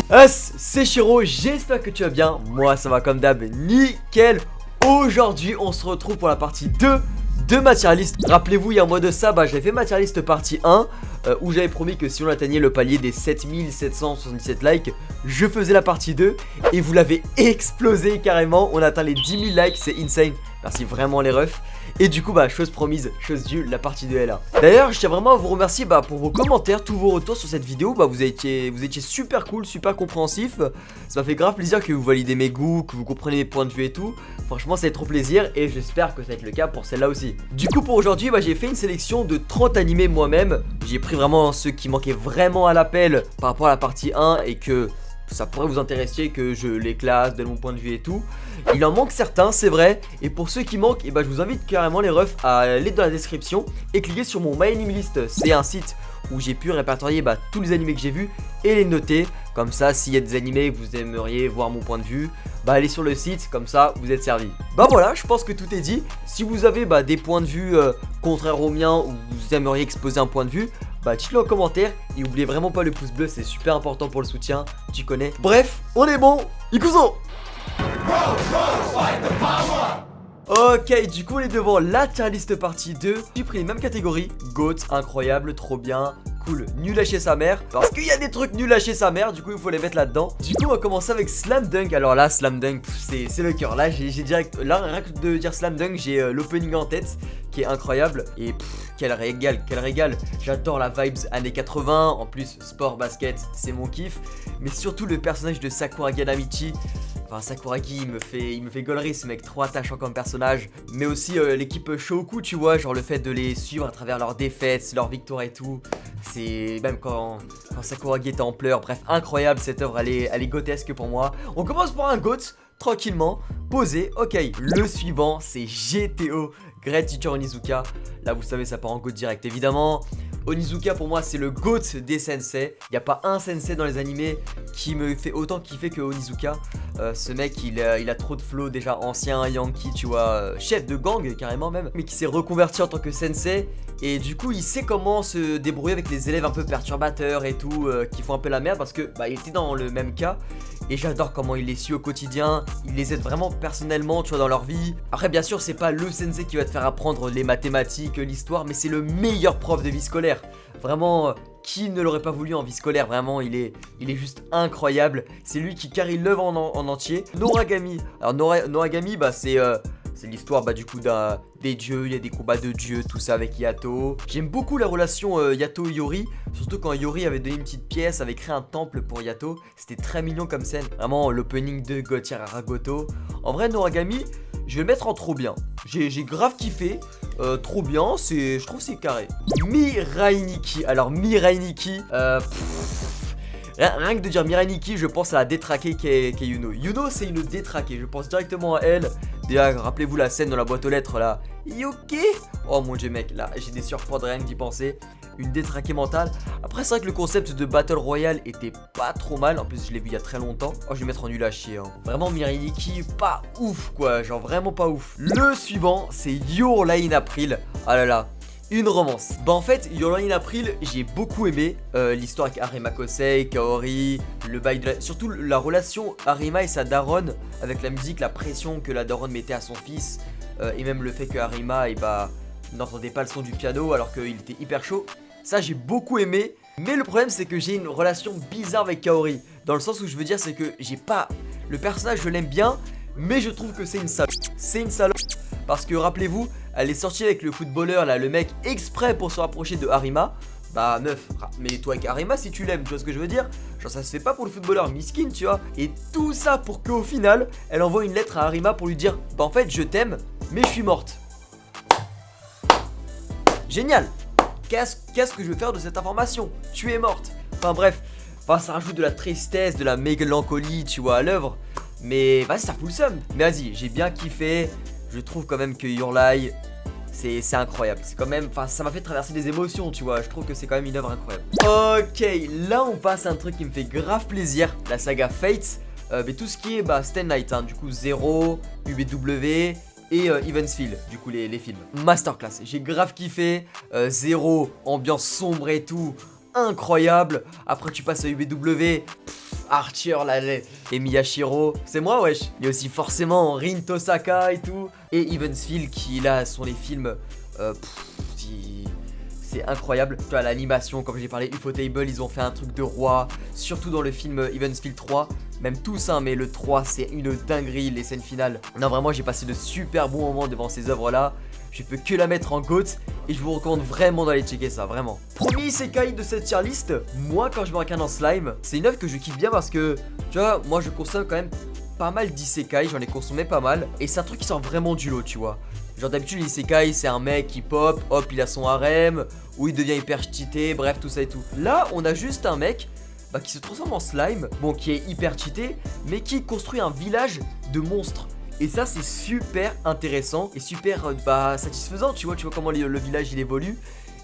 C'est Chiro, j'espère que tu vas bien. Moi ça va comme d'hab, nickel. Aujourd'hui on se retrouve pour la partie 2 de Materialist. Rappelez-vous, il y a un mois de ça, j'avais fait Materialist partie 1 où j'avais promis que si on atteignait le palier des 7777 likes, je faisais la partie 2. Et vous l'avez explosé carrément. On a atteint les 10 000 likes, c'est insane. Merci vraiment les refs. Et du coup chose promise, chose due, la partie 2 est là. D'ailleurs je tiens vraiment à vous remercier pour vos commentaires, tous vos retours sur cette vidéo. Vous étiez super cool, super compréhensif. Ça m'a fait grave plaisir que vous validez mes goûts, que vous comprenez mes points de vue et tout. Franchement ça fait trop plaisir et j'espère que ça va être le cas pour celle-là aussi. Du coup pour aujourd'hui j'ai fait une sélection de 30 animés moi-même. J'ai pris vraiment ceux qui manquaient vraiment à l'appel par rapport à la partie 1 et que ça pourrait vous intéresser, que je les classe, donne mon point de vue et tout. Il en manque certains, c'est vrai. Et pour ceux qui manquent, je vous invite carrément les refs à aller dans la description et cliquer sur mon My Anime List. C'est un site où j'ai pu répertorier tous les animés que j'ai vus et les noter. Comme ça, s'il y a des animés que vous aimeriez voir mon point de vue, allez sur le site, comme ça vous êtes servi. Voilà, je pense que tout est dit. Si vous avez des points de vue contraires aux miens ou vous aimeriez exposer un point de vue, dites-le en commentaire et oubliez vraiment pas le pouce bleu, c'est super important pour le soutien, tu connais. Bref, on est bon, Ikuzo. Ok, du coup on est devant la tier list partie 2. J'ai pris les mêmes catégories, GOAT, incroyable, trop bien, cool, nul à chier sa mère. Parce qu'il y a des trucs nuls à chier sa mère, du coup il faut les mettre là-dedans. Du coup on va commencer avec Slam Dunk. Alors là, Slam Dunk, c'est le cœur. Là j'ai direct, là rien que de dire Slam Dunk, j'ai l'opening en tête qui est incroyable. Et quel régal. J'adore la vibes années 80. En plus sport, basket, c'est mon kiff. Mais surtout le personnage de Sakuragi Hanamichi. Enfin Sakuragi il me fait gaulerie ce mec, trop attachant comme personnage. Mais aussi l'équipe Shoku, tu vois, genre le fait de les suivre à travers leurs défaites, leurs victoires et tout. C'est même quand Sakuragi était en pleurs. Bref, incroyable cette œuvre, elle est gothesque pour moi. On commence par un GOAT, tranquillement, posé. Ok, le suivant c'est GTO, Great Teacher Onizuka. Là vous savez ça part en GOAT direct évidemment. Onizuka pour moi c'est le GOAT des sensei. Il n'y a pas un sensei dans les animés qui me fait autant kiffer que Onizuka. Ce mec il a trop de flow, déjà ancien Yankee, tu vois, chef de gang carrément même, mais qui s'est reconverti en tant que sensei. Et du coup il sait comment se débrouiller avec les élèves un peu perturbateurs et tout, qui font un peu la merde parce que il était dans le même cas. Et j'adore comment il les suit au quotidien, il les aide vraiment personnellement, tu vois, dans leur vie. Après bien sûr c'est pas le sensei qui va te faire apprendre les mathématiques, l'histoire, mais c'est le meilleur prof de vie scolaire. Vraiment, qui ne l'aurait pas voulu en vie scolaire? Vraiment, il est juste incroyable. C'est lui qui carry l'œuvre en entier. Noragami. Alors Noragami, c'est l'histoire du coup des dieux, il y a des combats de dieux, tout ça avec Yato. J'aime beaucoup la relation Yato-Yori, surtout quand Yori avait donné une petite pièce, avait créé un temple pour Yato. C'était très mignon comme scène. Vraiment, l'opening de Gothier Aragoto. En vrai, Noragami, je vais le mettre en trop bien. J'ai grave kiffé. Trop bien, je trouve c'est carré. Mirai Nikki. Alors Mirai Nikki, rien que de dire Mirai Nikki, je pense à la détraquée qu'est Yuno. Yuno c'est une détraquée, je pense directement à elle. Déjà rappelez-vous la scène dans la boîte aux lettres là. Yoke. Oh mon dieu mec, là j'ai des surfroides rien que d'y penser. Une détraquée mentale. Après c'est vrai que le concept de Battle Royale était pas trop mal. En plus je l'ai vu il y a très longtemps. Oh je vais mettre en nul à chier Vraiment Mirai Nikki, pas ouf quoi. Genre vraiment pas ouf. Le suivant c'est Your Lie in April. Ah là là, une romance. En fait Your Lie in April j'ai beaucoup aimé l'histoire avec Arima Kosei, Kaori, le bail de surtout la relation Arima et sa daronne avec la musique, la pression que la daronne mettait à son fils. Et même le fait que Arima n'entendait pas le son du piano alors qu'il était hyper chaud. Ça j'ai beaucoup aimé. Mais le problème c'est que j'ai une relation bizarre avec Kaori. Dans le sens où je veux dire c'est que j'ai pas... Le personnage je l'aime bien, mais je trouve que c'est une salope. C'est une salope. Parce que rappelez-vous, elle est sortie avec le footballeur là, le mec exprès pour se rapprocher de Arima. Meuf, mais toi avec Arima si tu l'aimes, tu vois ce que je veux dire? Genre ça se fait pas pour le footballeur miskin, tu vois. Et tout ça pour qu'au final, elle envoie une lettre à Arima pour lui dire en fait je t'aime, mais je suis morte. Génial. Qu'est-ce que je vais faire de cette information? Tu es morte. Enfin bref, ça rajoute de la tristesse, de la mélancolie, tu vois, à l'œuvre. Mais vas-y, ça fout le seum. Mais vas-y, j'ai bien kiffé. Je trouve quand même que Your Lie, c'est incroyable. C'est quand même, ça m'a fait traverser des émotions, tu vois. Je trouve que c'est quand même une œuvre incroyable. Ok, là on passe à un truc qui me fait grave plaisir. La saga Fates. Mais tout ce qui est Stay Night, du coup Zero, UBW et Evansville, du coup les films. Masterclass, j'ai grave kiffé. Zero, ambiance sombre et tout, incroyable. Après tu passes à UBW, Archer, là, et Miyashiro, c'est moi, wesh. Il y a aussi forcément Rin Tosaka et tout. Et Evansville qui, là, sont les films... c'est incroyable. Tu vois, l'animation, comme j'ai parlé, Ufotable, ils ont fait un truc de roi. Surtout dans le film Evansville 3. Même tous, hein, mais le 3, c'est une dinguerie, les scènes finales. Non, vraiment, j'ai passé de super bons moments devant ces œuvres-là. Je peux que la mettre en GOAT et je vous recommande vraiment d'aller checker ça, vraiment. Premier isekai de cette tier list, moi quand je me regarde en slime, c'est une œuvre que je kiffe bien parce que, tu vois, moi je consomme quand même pas mal d'isekai, j'en ai consommé pas mal. Et c'est un truc qui sort vraiment du lot, tu vois. Genre d'habitude l'isekai c'est un mec qui pop, hop il a son harem, ou il devient hyper cheaté, bref tout ça et tout. Là on a juste un mec qui se transforme en slime, bon qui est hyper cheaté, mais qui construit un village de monstres. Et ça c'est super intéressant et super satisfaisant, tu vois comment le village il évolue.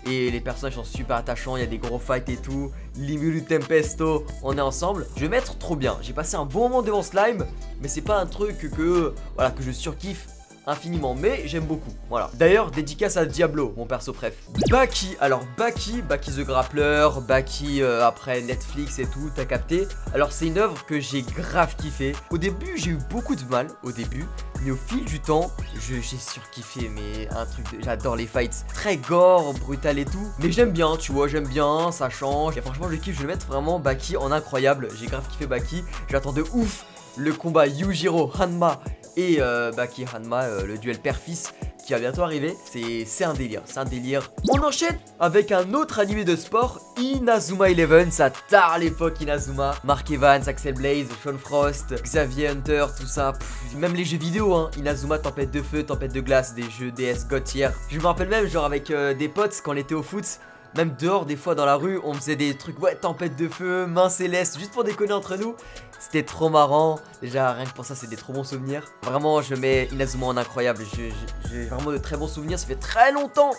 Et les personnages sont super attachants, il y a des gros fights et tout. Limulu Tempesto, on est ensemble. Je vais mettre trop bien, j'ai passé un bon moment devant Slime, mais c'est pas un truc que je surkiffe infiniment, mais j'aime beaucoup, voilà. D'ailleurs, dédicace à Diablo, mon perso préf. Baki, alors Baki the Grappler, Baki après Netflix et tout, t'as capté. Alors c'est une œuvre que j'ai grave kiffé. Au début, j'ai eu beaucoup de mal, mais au fil du temps, j'ai surkiffé, mais un truc j'adore les fights, très gore, brutal et tout. Mais j'aime bien, tu vois, j'aime bien, ça change. Et franchement, je kiffe, je vais mettre vraiment Baki en incroyable. J'ai grave kiffé Baki, j'attends de ouf le combat Yujiro Hanma et Baki Hanma, le duel père-fils qui va bientôt arriver. C'est un délire, c'est un délire. On enchaîne avec un autre animé de sport, Inazuma Eleven. Ça tard l'époque Inazuma. Mark Evans, Axel Blaze, Sean Frost, Xavier Hunter, tout ça. Même les jeux vidéo, hein. Inazuma, Tempête de feu, Tempête de glace, des jeux DS God tier. Je me rappelle même genre avec des potes quand on était au foot. Même dehors, des fois dans la rue, on faisait des trucs, ouais, tempête de feu, main céleste, juste pour déconner entre nous. C'était trop marrant. Déjà, rien que pour ça, c'est des trop bons souvenirs. Vraiment, je mets Inazuma en incroyable. J'ai vraiment de très bons souvenirs. Ça fait très longtemps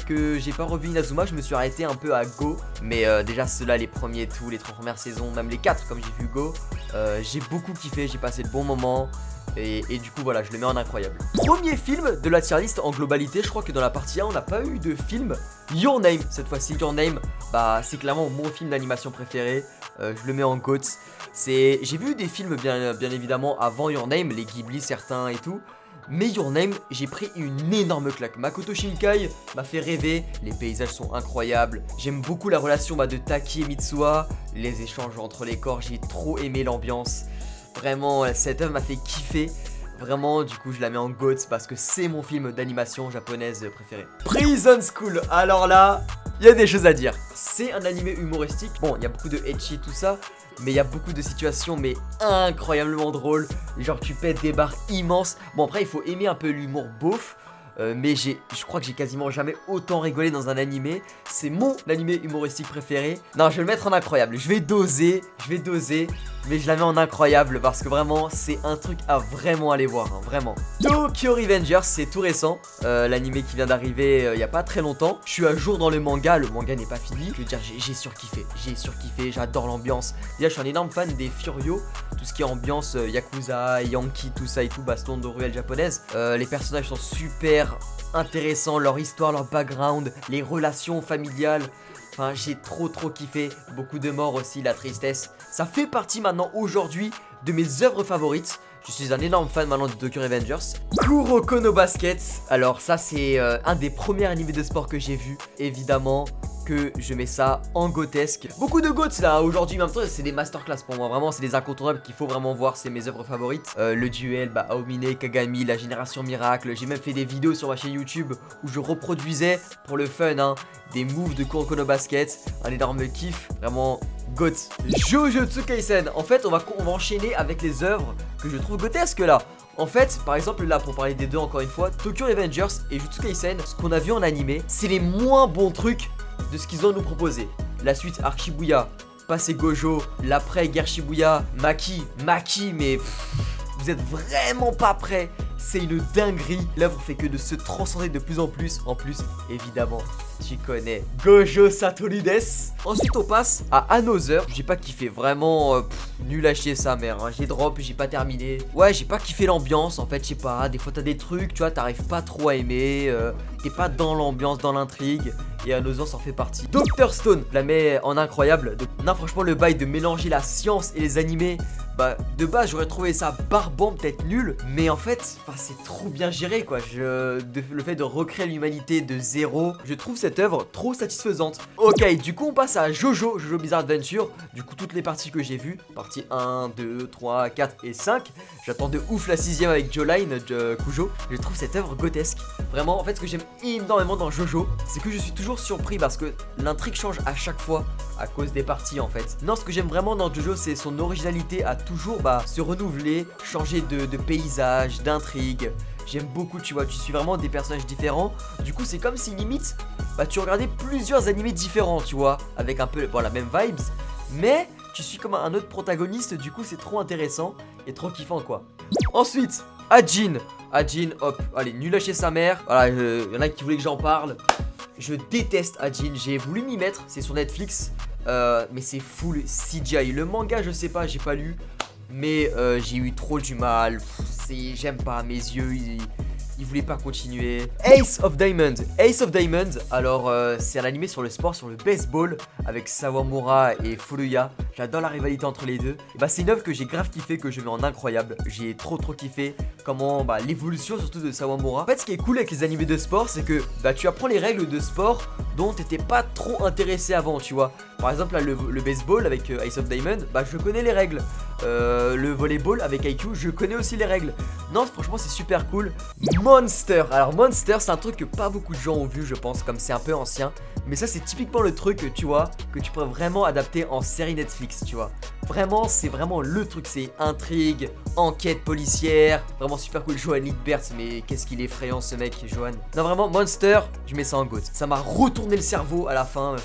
que j'ai pas revu Inazuma. Je me suis arrêté un peu à Go. Mais déjà, ceux-là, les premiers et tout, les 3 premières saisons, même les 4, comme j'ai vu Go. J'ai beaucoup kiffé, j'ai passé de bons moments. Et du coup voilà, je le mets en incroyable. Premier film de la tier list en globalité. Je crois que dans la partie 1 on n'a pas eu de film. Your Name, cette fois-ci Your Name, c'est clairement mon film d'animation préféré. Je le mets en GOAT. J'ai vu des films bien évidemment avant Your Name, les Ghibli certains et tout. Mais Your Name, j'ai pris une énorme claque. Makoto Shinkai m'a fait rêver. Les paysages sont incroyables. J'aime beaucoup la relation de Taki et Mitsuha. Les échanges entre les corps, j'ai trop aimé l'ambiance. Vraiment, cette œuvre m'a fait kiffer. Vraiment, du coup, je la mets en GOAT parce que c'est mon film d'animation japonaise préféré. Prison School. Alors là, il y a des choses à dire. C'est un animé humoristique. Bon, il y a beaucoup de ecchi, tout ça. Mais il y a beaucoup de situations, mais incroyablement drôles. Genre, tu pètes des barres immenses. Bon, après, il faut aimer un peu l'humour beauf. Mais je crois que j'ai quasiment jamais autant rigolé dans un animé. C'est mon animé humoristique préféré. Non, je vais le mettre en incroyable. Je vais doser, mais je la mets en incroyable parce que vraiment, c'est un truc à vraiment aller voir, hein, vraiment. Tokyo Revengers, c'est tout récent. L'animé qui vient d'arriver il y a pas très longtemps. Je suis à jour dans le manga n'est pas fini. Je veux dire, j'ai surkiffé, j'adore l'ambiance. Déjà, je suis un énorme fan des Furio. Tout ce qui est ambiance Yakuza, Yankee, tout ça et tout, baston de ruelle japonaise. Les personnages sont super intéressants, leur histoire, leur background, les relations familiales. Enfin, j'ai trop kiffé. Beaucoup de morts aussi, la tristesse. Ça fait partie maintenant aujourd'hui de mes œuvres favorites. Je suis un énorme fan maintenant de Tokyo Revengers. Kuroko no Basket. Alors ça c'est un des premiers animés de sport que j'ai vu. Évidemment que je mets ça en gotesque. Beaucoup de goats là aujourd'hui, même temps c'est des masterclass pour moi. Vraiment c'est des incontournables qu'il faut vraiment voir. C'est mes œuvres favorites. Le duel, Aomine, Kagami, la génération miracle. J'ai même fait des vidéos sur ma chaîne YouTube où je reproduisais pour le fun des moves de Kuroko no Basket. Un énorme kiff. Vraiment GOAT. Jujutsu Kaisen. En fait on va enchaîner avec les œuvres que je trouve grotesques là. En fait, par exemple là pour parler des deux encore une fois, Tokyo Revengers et Jujutsu Kaisen, ce qu'on a vu en animé, c'est les moins bons trucs de ce qu'ils ont à nous proposer. La suite Arc Shibuya, passé Gojo, l'après guerre Shibuya, Maki, mais vous êtes vraiment pas prêts. C'est une dinguerie. L'œuvre fait que de se transcender de plus en plus. En plus, évidemment, Tu connais Gojo Satorudes. Ensuite on passe à Another. J'ai pas kiffé, vraiment nul à chier sa mère hein. J'ai drop, j'ai pas terminé. Ouais, j'ai pas kiffé l'ambiance en fait, je sais pas. Des fois t'as des trucs, tu vois, t'arrives pas trop à aimer. T'es pas dans l'ambiance, dans l'intrigue. Et Another s'en fait partie. Dr Stone, je la mets en incroyable. Non, franchement, le bail de mélanger la science et les animés. Bah, de base, j'aurais trouvé ça barbant, peut-être nul. Mais en fait, c'est trop bien géré, quoi. Le fait de recréer l'humanité de zéro, je trouve cette œuvre trop satisfaisante. Ok, du coup, on passe à Jojo Bizarre Adventure. Du coup, toutes les parties que j'ai vues, partie 1, 2, 3, 4 et 5. J'attends de ouf la 6ème avec Joline, Kujo. Je trouve cette œuvre grotesque. Vraiment, en fait, ce que j'aime énormément dans Jojo, c'est que je suis toujours surpris parce que l'intrigue change à chaque fois à cause des parties, en fait. Non, ce que j'aime vraiment dans Jojo, c'est son originalité à toujours se renouveler, changer de paysage, d'intrigue. J'aime beaucoup, tu vois, tu suis vraiment des personnages différents. Du coup, c'est comme si limite, tu regardais plusieurs animés différents, tu vois, avec un peu la même vibes, mais tu suis comme un autre protagoniste. Du coup, c'est trop intéressant et trop kiffant, quoi. Ensuite, Ajin, hop, allez, nul à chier sa mère. Voilà, y en a qui voulaient que j'en parle. Je déteste Ajin, j'ai voulu m'y mettre, c'est sur Netflix. Mais c'est full CGI. Le manga, je sais pas, j'ai pas lu. Mais j'ai eu trop du mal. J'aime pas, mes yeux ils voulaient pas continuer. Ace of Diamond. Alors c'est un animé sur le sport, sur le baseball, avec Sawamura et Furuya. J'adore la rivalité entre les deux. Et c'est une œuvre que j'ai grave kiffé, que je mets en incroyable. J'ai trop kiffé comment l'évolution surtout de Sawamura. En fait, ce qui est cool avec les animés de sport, c'est que tu apprends les règles de sport dont t'étais pas trop intéressé avant, tu vois. Par exemple là, le baseball avec Ace of Diamond, je connais les règles. Le volleyball avec IQ, je connais aussi les règles. Non, franchement c'est super cool. Monster. Alors Monster, c'est un truc que pas beaucoup de gens ont vu, je pense, comme c'est un peu ancien. Mais ça, c'est typiquement le truc, tu vois, que tu pourrais vraiment adapter en série Netflix, tu vois. Vraiment, c'est vraiment le truc, c'est intrigue, enquête policière. Vraiment super cool. Johan Lidbert, mais qu'est-ce qu'il est effrayant ce mec, Johan. Non, vraiment, Monster, je mets ça en GOAT. Ça m'a retourné le cerveau à la fin,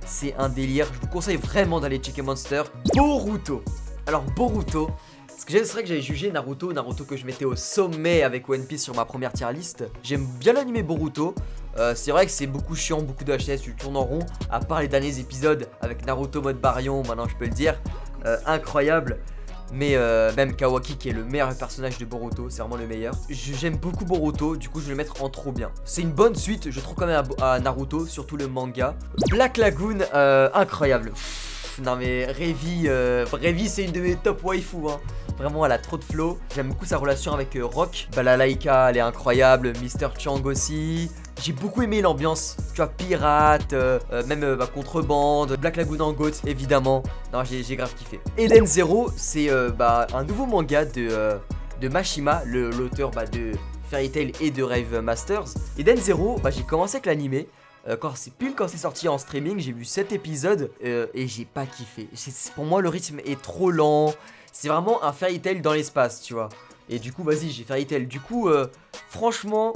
c'est un délire. Je vous conseille vraiment d'aller checker Monster. Boruto. Alors Boruto, c'est vrai que j'avais jugé Naruto que je mettais au sommet avec One Piece sur ma première tier list. J'aime bien l'anime Boruto. C'est vrai que c'est beaucoup chiant, beaucoup de HS, tu tournes en rond. À part les derniers épisodes avec Naruto mode Baryon, maintenant je peux le dire. Incroyable. Mais même Kawaki qui est le meilleur personnage de Boruto, c'est vraiment le meilleur. J'aime beaucoup Boruto, du coup je vais le mettre en trop bien. C'est une bonne suite, je trouve quand même à Naruto, surtout le manga. Black Lagoon, incroyable. Non mais Revi c'est une de mes top waifu hein. Vraiment elle a trop de flow. J'aime beaucoup sa relation avec Rock. Balalaika elle est incroyable. Mr. Chang aussi. J'ai beaucoup aimé l'ambiance. Tu vois, pirate, même contrebande. Black Lagoon en GOAT évidemment. Non j'ai grave kiffé. Eden Zero c'est un nouveau manga de Mashima, l'auteur de Fairy Tail et de Rave Masters. Eden Zero, j'ai commencé avec l'animé. Quand c'est sorti en streaming, j'ai vu 7 épisodes et j'ai pas kiffé. Pour moi le rythme est trop lent. C'est vraiment un Fairy Tail dans l'espace, tu vois. Et du coup vas-y, j'ai Fairy Tail. Du coup franchement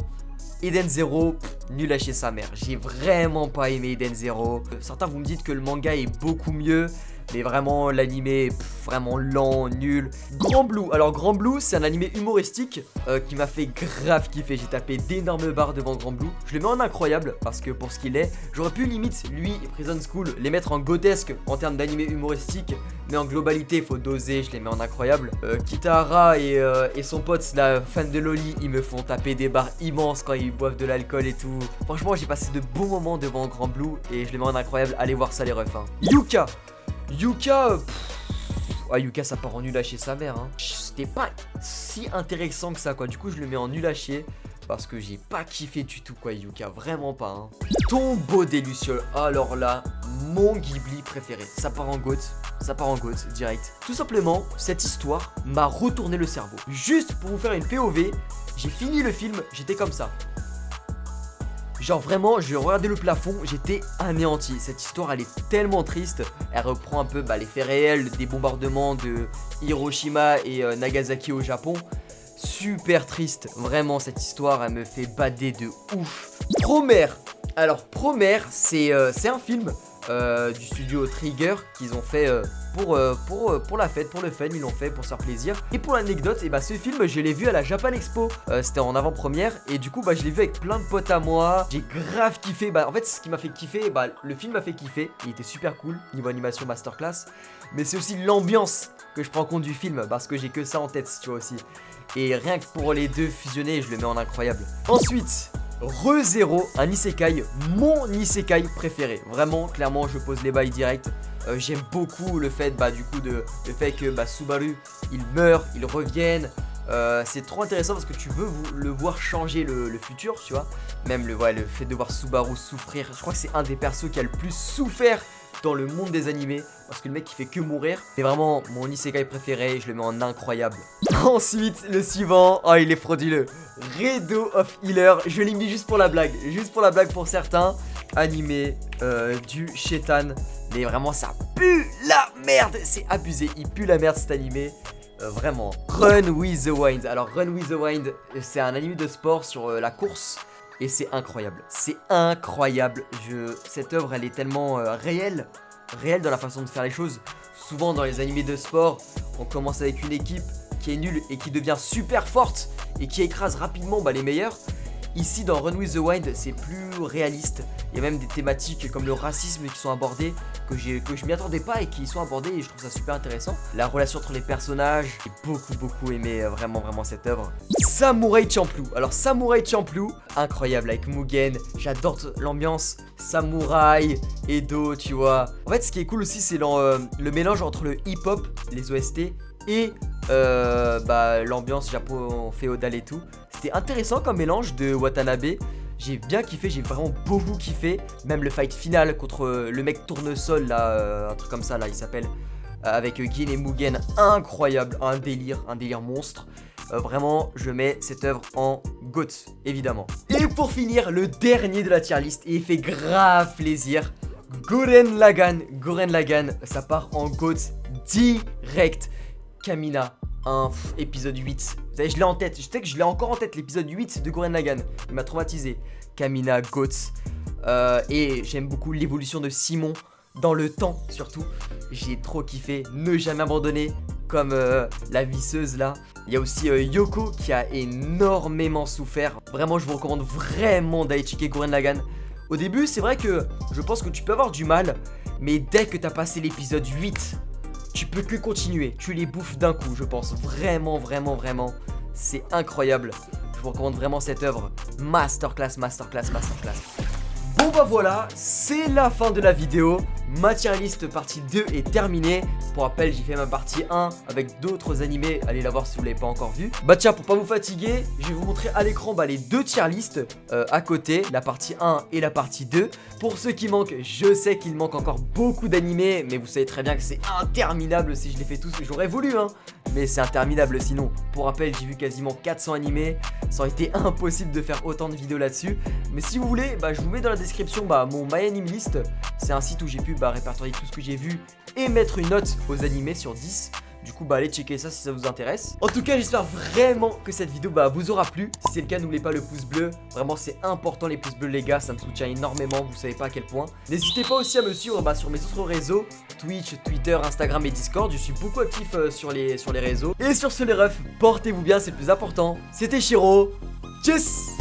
Eden Zero, nul à chier sa mère. J'ai vraiment pas aimé Eden Zero. Certains vous me dites que le manga est beaucoup mieux, mais vraiment l'animé vraiment lent, nul. Grand Blue, alors Grand Blue c'est un animé humoristique qui m'a fait grave kiffer. J'ai tapé d'énormes barres devant Grand Blue. Je le mets en incroyable parce que pour ce qu'il est, j'aurais pu limite lui et Prison School les mettre en grotesque en termes d'animé humoristique, mais en globalité il faut doser, je les mets en incroyable. Kitahara et son pote la fan de Loli, ils me font taper des barres immenses quand ils boivent de l'alcool et tout. Franchement j'ai passé de bons moments devant Grand Blue et je les mets en incroyable. Allez voir ça les refs hein. Yuka, Yuka ça part en nul à chier sa mère hein. C'était pas si intéressant que ça quoi. Du coup je le mets en nul à chier parce que j'ai pas kiffé du tout quoi Yuka. Vraiment pas hein. Tombeau des Lucioles. Alors là mon Ghibli préféré. Ça part en GOAT direct. Tout simplement cette histoire m'a retourné le cerveau. Juste pour vous faire une POV, j'ai fini le film, j'étais comme ça. Genre vraiment, je regardais le plafond, j'étais anéanti. Cette histoire, elle est tellement triste. Elle reprend un peu les faits réels des bombardements de Hiroshima et Nagasaki au Japon. Super triste. Vraiment, cette histoire, elle me fait bader de ouf. Promare. Alors, Promare, c'est un film du studio Trigger qu'ils ont fait pour la fête, pour le fun, ils l'ont fait pour se faire plaisir. Et pour l'anecdote, et bah ce film je l'ai vu à la Japan Expo, c'était en avant-première et du coup bah je l'ai vu avec plein de potes à moi. J'ai grave kiffé, bah en fait ce qui m'a fait kiffer, bah le film m'a fait kiffer, il était super cool, niveau animation masterclass. Mais c'est aussi l'ambiance que je prends compte du film parce que j'ai que ça en tête, tu vois aussi. Et rien que pour les deux fusionnés, je le mets en incroyable. Ensuite, ReZero, un isekai, mon isekai préféré. Vraiment, clairement, je pose les bails direct. J'aime beaucoup le fait, bah du coup, le fait que bah, Subaru, il meurt, il revienne. C'est trop intéressant parce que tu veux le voir changer le futur, tu vois. Même le fait de voir Subaru souffrir. Je crois que c'est un des persos qui a le plus souffert dans le monde des animés, parce que le mec il fait que mourir. C'est vraiment mon isekai préféré, je le mets en incroyable. Ensuite le suivant, oh il est frauduleux, Redo of Healer. Je l'ai mis juste pour la blague, pour certains. Animé du Shetan, mais vraiment ça pue la merde, c'est abusé, il pue la merde cet animé. Vraiment. Run with the Wind. Alors Run with the Wind, c'est un anime de sport sur la course. Et c'est incroyable, cette œuvre elle est tellement réelle dans la façon de faire les choses. Souvent dans les animés de sport, on commence avec une équipe qui est nulle et qui devient super forte et qui écrase rapidement les meilleurs. Ici dans Run with the Wind c'est plus réaliste. Il y a même des thématiques comme le racisme qui sont abordées, que je m'y attendais pas et qui sont abordées, et je trouve ça super intéressant. La relation entre les personnages, j'ai beaucoup aimé vraiment cette œuvre. Samurai Champloo. Alors Samurai Champloo, incroyable avec Mugen, j'adore l'ambiance samouraï, Edo, tu vois. En fait ce qui est cool aussi c'est le mélange entre le hip-hop, les OST et l'ambiance japon féodale et tout. C'était intéressant comme mélange de Watanabe. J'ai bien kiffé, j'ai vraiment beaucoup kiffé. Même le fight final contre le mec tournesol là, un truc comme ça là, il s'appelle, avec Gin et Mugen, incroyable, un délire monstre. Vraiment, je mets cette œuvre en GOAT, évidemment. Et pour finir, le dernier de la tier list, et il fait grave plaisir, Gurren Lagann, ça part en GOAT direct. Kamina, épisode 8. Vous savez, je l'ai en tête. Je sais que je l'ai encore en tête, l'épisode 8 de Gurren Lagann. Il m'a traumatisé. Kamina, GOAT. Et j'aime beaucoup l'évolution de Simon dans le temps, surtout. J'ai trop kiffé. Ne jamais abandonner, comme la visseuse là. Il y a aussi Yoko qui a énormément souffert. Vraiment, je vous recommande vraiment d'aller checker Gurren Lagann. Au début, c'est vrai que je pense que tu peux avoir du mal. Mais dès que t'as passé l'épisode 8... tu peux que continuer, tu les bouffes d'un coup, je pense. Vraiment. C'est incroyable. Je vous recommande vraiment cette œuvre. Masterclass. Bon bah voilà, c'est la fin de la vidéo. Ma tier list partie 2 est terminée. Pour rappel, j'ai fait ma partie 1 avec d'autres animés. Allez la voir si vous l'avez pas encore vu. Bah tiens, pour pas vous fatiguer, je vais vous montrer à l'écran les deux tier list à côté, la partie 1 et la partie 2. Pour ceux qui manquent, je sais qu'il manque encore beaucoup d'animés, mais vous savez très bien que c'est interminable si je les fais tous. J'aurais voulu mais c'est interminable sinon. Pour rappel, j'ai vu quasiment 400 animés. Ça aurait été impossible de faire autant de vidéos là-dessus. Mais si vous voulez, je vous mets dans la description mon My Anime List. C'est un site où j'ai pu répertorier tout ce que j'ai vu et mettre une note aux animés sur 10. Du coup allez checker ça si ça vous intéresse. En tout cas j'espère vraiment que cette vidéo vous aura plu. Si c'est le cas, n'oubliez pas le pouce bleu. Vraiment c'est important les pouces bleus les gars, ça me soutient énormément, vous savez pas à quel point. N'hésitez pas aussi à me suivre sur mes autres réseaux, Twitch, Twitter, Instagram et Discord. Je suis beaucoup actif sur les réseaux. Et sur ce les refs, portez-vous bien, c'est le plus important. C'était Shiro, tchuss.